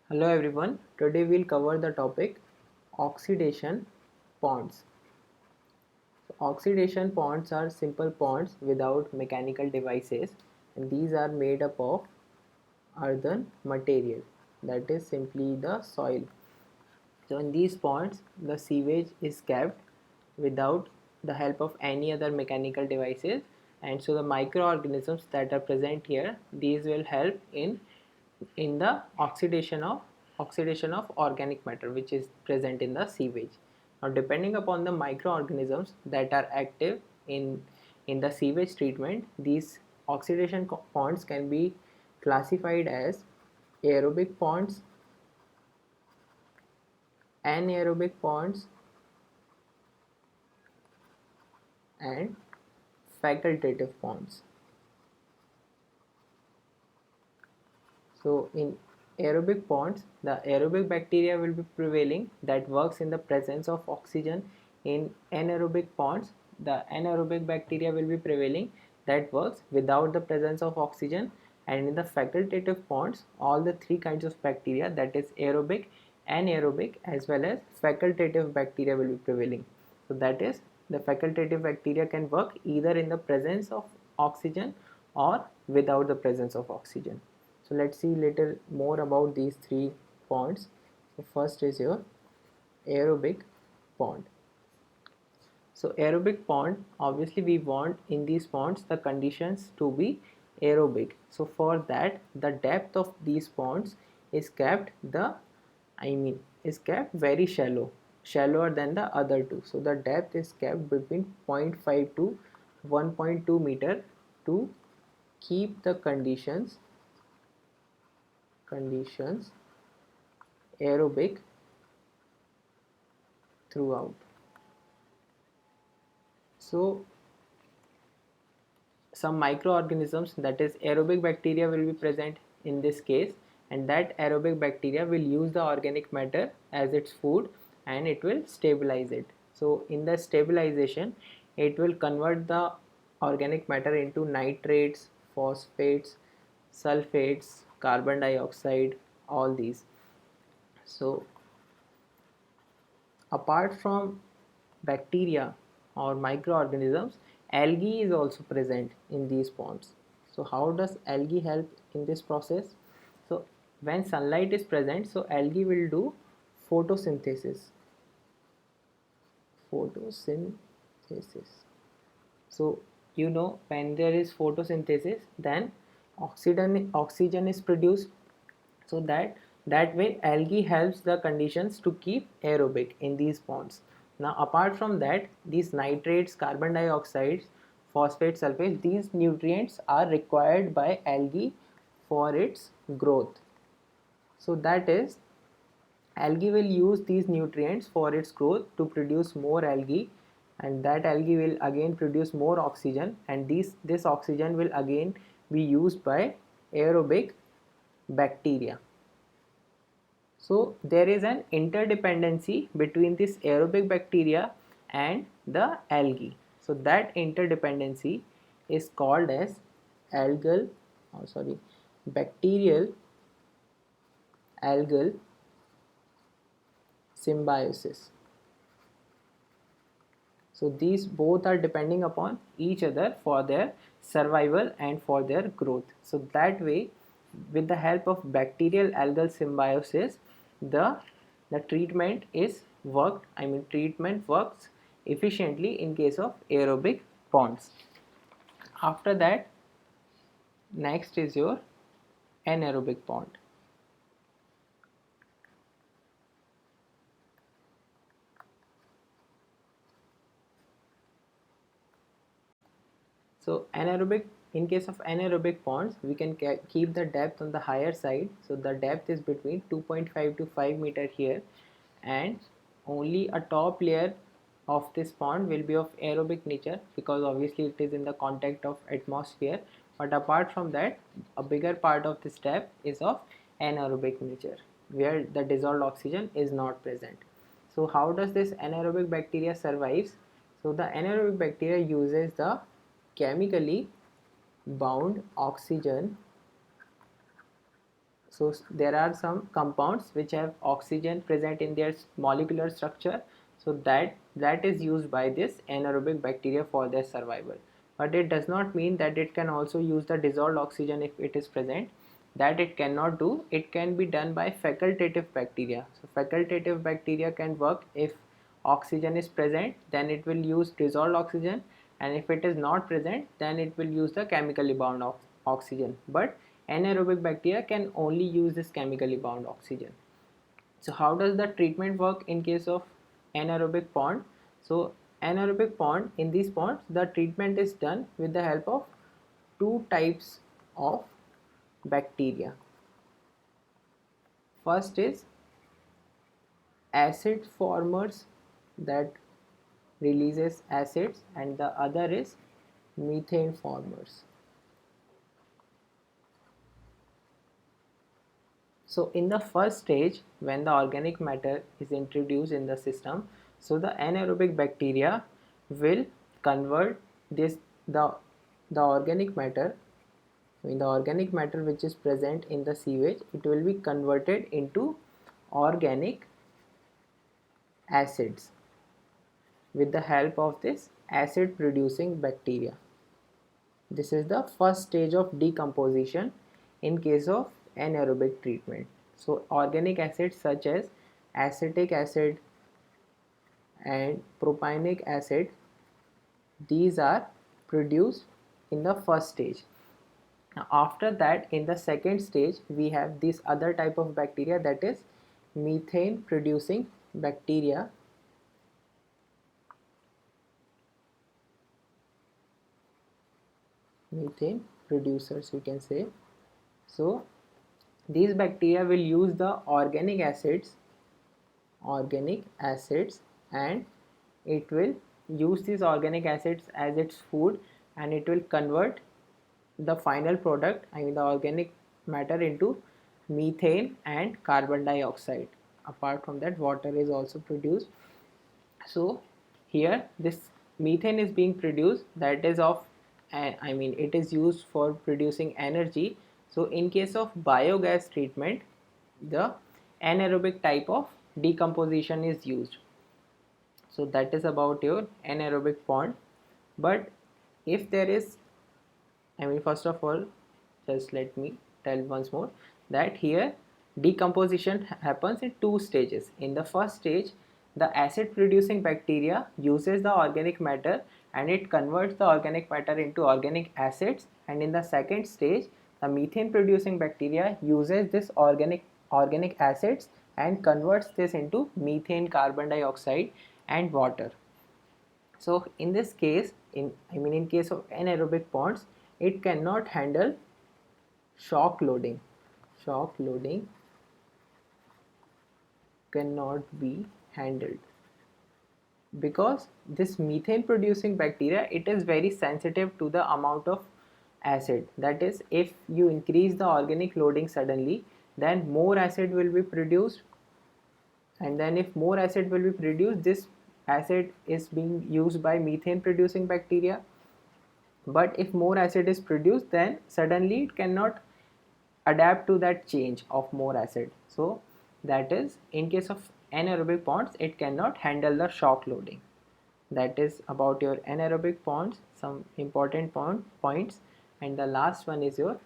Hello everyone, today we'll cover the topic oxidation ponds. Oxidation ponds are simple ponds without mechanical devices, and these are made up of earthen material, that is simply the soil. So in these ponds the sewage is kept without the help of any other mechanical devices, and so the microorganisms that are present here, these will help in the oxidation of organic matter which is present in the sewage. Now depending upon the microorganisms that are active in the sewage treatment, these oxidation ponds can be classified as aerobic ponds, anaerobic ponds, and facultative ponds. So in aerobic ponds, the aerobic bacteria will be prevailing that works in the presence of oxygen. In anaerobic ponds, the anaerobic bacteria will be prevailing that works without the presence of oxygen. And in the facultative ponds, all the three kinds of bacteria, that is aerobic, anaerobic as well as facultative bacteria will be prevailing. So that is, the facultative bacteria can work either in the presence of oxygen or without the presence of oxygen. So let's see little more about these three ponds. So first is your aerobic pond. So aerobic pond, obviously we want in these ponds the conditions to be aerobic. So for that the depth of these ponds is kept is kept very shallow, shallower than the other two. So the depth is kept between 0.5 to 1.2 meter to keep the conditions aerobic throughout. So some microorganisms, that is aerobic bacteria, will be present in this case, and that aerobic bacteria will use the organic matter as its food and it will stabilize it. So in the stabilization it will convert the organic matter into nitrates, phosphates, sulfates, carbon dioxide, all these. So apart from bacteria or microorganisms, algae is also present in these ponds. So how does algae help in this process? So when sunlight is present, so algae will do photosynthesis. Photosynthesis. So you know, when there is photosynthesis, then oxygen is produced, so that way algae helps the conditions to keep aerobic in these ponds. Now apart from that, these nitrates, carbon dioxide, phosphate, sulfate, these nutrients are required by algae for its growth. So that is, algae will use these nutrients for its growth to produce more algae, and that algae will again produce more oxygen, and this oxygen will again be used by aerobic bacteria. So there is an interdependency between this aerobic bacteria and the algae. So that interdependency is called as bacterial algal symbiosis. So these both are depending upon each other for their survival and for their growth. So that way, with the help of bacterial algal symbiosis, the treatment is worked. Treatment works efficiently in case of aerobic ponds. After that, next is your anaerobic pond. So in case of anaerobic ponds, we can keep the depth on the higher side. So the depth is between 2.5 to 5 meter here, and only a top layer of this pond will be of aerobic nature, because obviously it is in the contact of atmosphere. But apart from that, a bigger part of this depth is of anaerobic nature, where the dissolved oxygen is not present. So how does this anaerobic bacteria survives? So the anaerobic bacteria uses the chemically bound oxygen So there are some compounds which have oxygen present in their molecular structure, so that is used by this anaerobic bacteria for their survival. But it does not mean that it can also use the dissolved oxygen if it is present. That it cannot do. It can be done by facultative bacteria. So facultative bacteria can work if oxygen is present, then it will use dissolved oxygen, and if it is not present, then it will use the chemically bound oxygen. But anaerobic bacteria can only use this chemically bound oxygen. So how does the treatment work in case of anaerobic pond? So anaerobic pond, in these ponds the treatment is done with the help of two types of bacteria. First is acid formers that releases acids, and the other is methane formers. So in the first stage, when the organic matter is introduced in the system, so the anaerobic bacteria will convert this the organic matter, the organic matter which is present in the sewage, it will be converted into organic acids with the help of this acid producing bacteria. This is the first stage of decomposition in case of anaerobic treatment. So organic acids such as acetic acid and propionic acid, these are produced in the first stage. Now after that, in the second stage, we have this other type of bacteria, that is methane producing bacteria. Methane producers, you can say. So these bacteria will use the organic acids, and it will use these organic acids as its food, and it will convert the final product, I mean the organic matter, into methane and carbon dioxide. Apart from that, water is also produced. So here this methane is being produced, that is of I mean it is used for producing energy. So in case of biogas treatment, the anaerobic type of decomposition is used. So that is about your anaerobic pond. But if there is, I mean first of all, just let me tell once more that here decomposition happens in two stages. In the first stage, the acid producing bacteria uses the organic matter and it converts the organic matter into organic acids, and in the second stage the methane producing bacteria uses this organic acids and converts this into methane, carbon dioxide and water. So in this case, in case of anaerobic ponds, it cannot handle shock loading. Shock loading cannot be handled because this methane producing bacteria, it is very sensitive to the amount of acid. That is, if you increase the organic loading suddenly, then more acid will be produced, and then if more acid will be produced, this acid is being used by methane producing bacteria. But if more acid is produced, then suddenly it cannot adapt to that change of more acid. So that is, in case of anaerobic ponds, it cannot handle the shock loading. That is about your anaerobic ponds, some important points. And the last one is your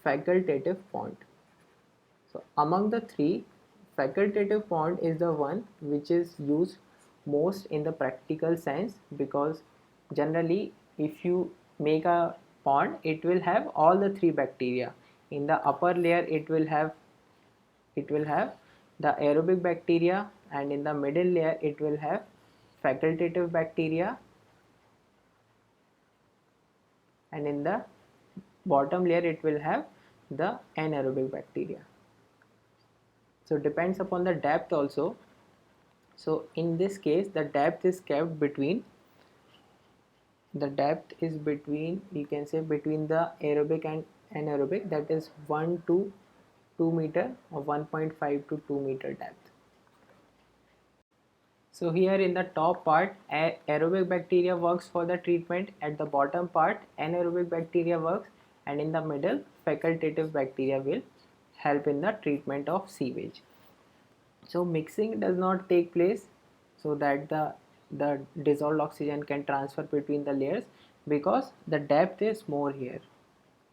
facultative pond. So among the three, facultative pond is the one which is used most in the practical sense, because generally if you make a pond, it will have all the three bacteria. In the upper layer it will have the aerobic bacteria, and in the middle layer it will have facultative bacteria, and in the bottom layer it will have the anaerobic bacteria. So depends upon the depth also. So in this case the depth is kept between, you can say between the aerobic and anaerobic, that is 1 to 2 meter or 1.5 to 2 meter depth. So here in the top part, aerobic bacteria works for the treatment, at the bottom part anaerobic bacteria works, and in the middle facultative bacteria will help in the treatment of sewage. So mixing does not take place so that the dissolved oxygen can transfer between the layers, because the depth is more here.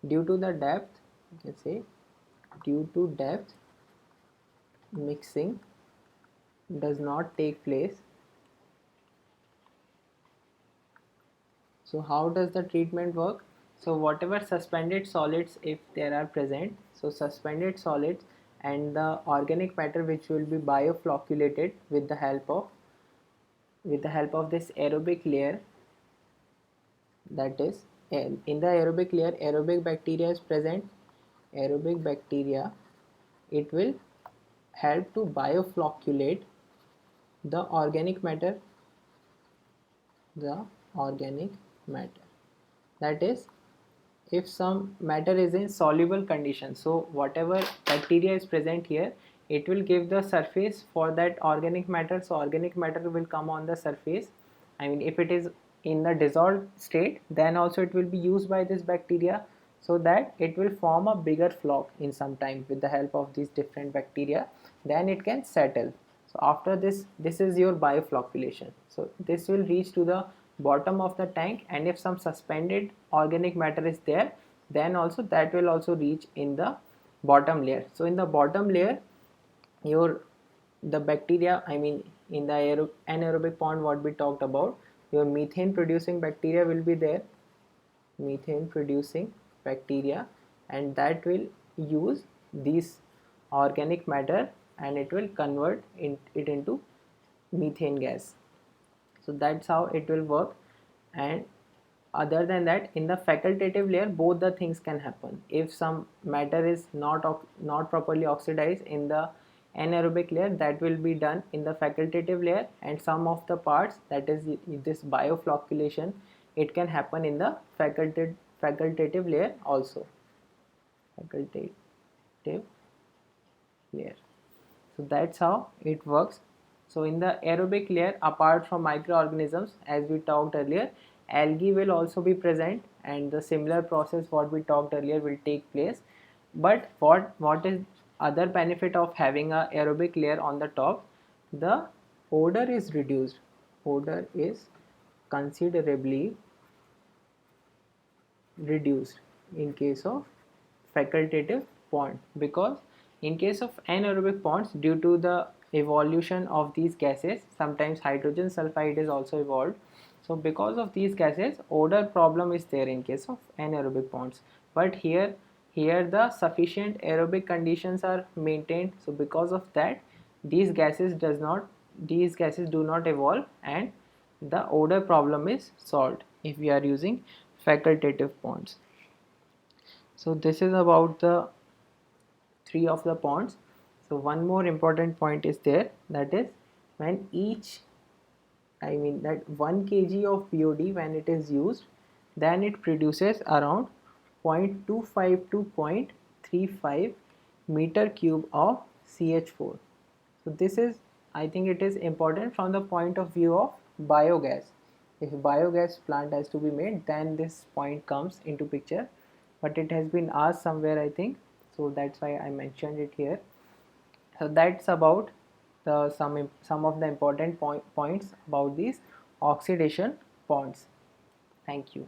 Due to the depth, you can say, due to depth, mixing does not take place. So how does the treatment work? So whatever suspended solids, if there are present, so suspended solids and the organic matter which will be bioflocculated with the help of this aerobic layer, that is, in the aerobic layer aerobic bacteria is present. Aerobic bacteria, it will help to bioflocculate the organic matter, the organic matter, that is, if some matter is in soluble condition, so whatever bacteria is present here, it will give the surface for that organic matter. So organic matter will come on the surface. I mean, if it is in the dissolved state, then also it will be used by this bacteria, so that it will form a bigger flock in some time with the help of these different bacteria. Then it can settle. So after this is your bioflocculation. So this will reach to the bottom of the tank, and if some suspended organic matter is there, then also that will also reach in the bottom layer. So in the bottom layer, your the bacteria, I mean, in the anaerobic pond, what we talked about, your methane producing bacteria will be there, methane producing bacteria, and that will use these organic matter and it will convert it into methane gas. So that's how it will work. And other than that, in the facultative layer, both the things can happen. If some matter is not properly oxidized in the anaerobic layer, that will be done in the facultative layer, and some of the parts, that is this bioflocculation, it can happen in the facultative layer also. Facultative layer. So that's how it works. So in the aerobic layer, apart from microorganisms, as we talked earlier, algae will also be present, and the similar process what we talked earlier will take place. But what is other benefit of having a aerobic layer on the top? The odor is reduced. Odor is considerably reduced in case of facultative pond, because in case of anaerobic ponds, due to the evolution of these gases, sometimes hydrogen sulfide is also evolved. So because of these gases, odor problem is there in case of anaerobic ponds. But here the sufficient aerobic conditions are maintained, so because of that, these gases do not evolve, and the odor problem is solved if we are using facultative ponds. So this is about the three of the ponds. So one more important point is there, that is, when that 1 kg of BOD, when it is used, then it produces around 0.25 to 0.35 meter cube of CH4. So this is, I think it is important from the point of view of biogas. If biogas plant has to be made, then this point comes into picture, but it has been asked somewhere, I think, so that's why I mentioned it here. So that's about some of the important points about these oxidation ponds. Thank you.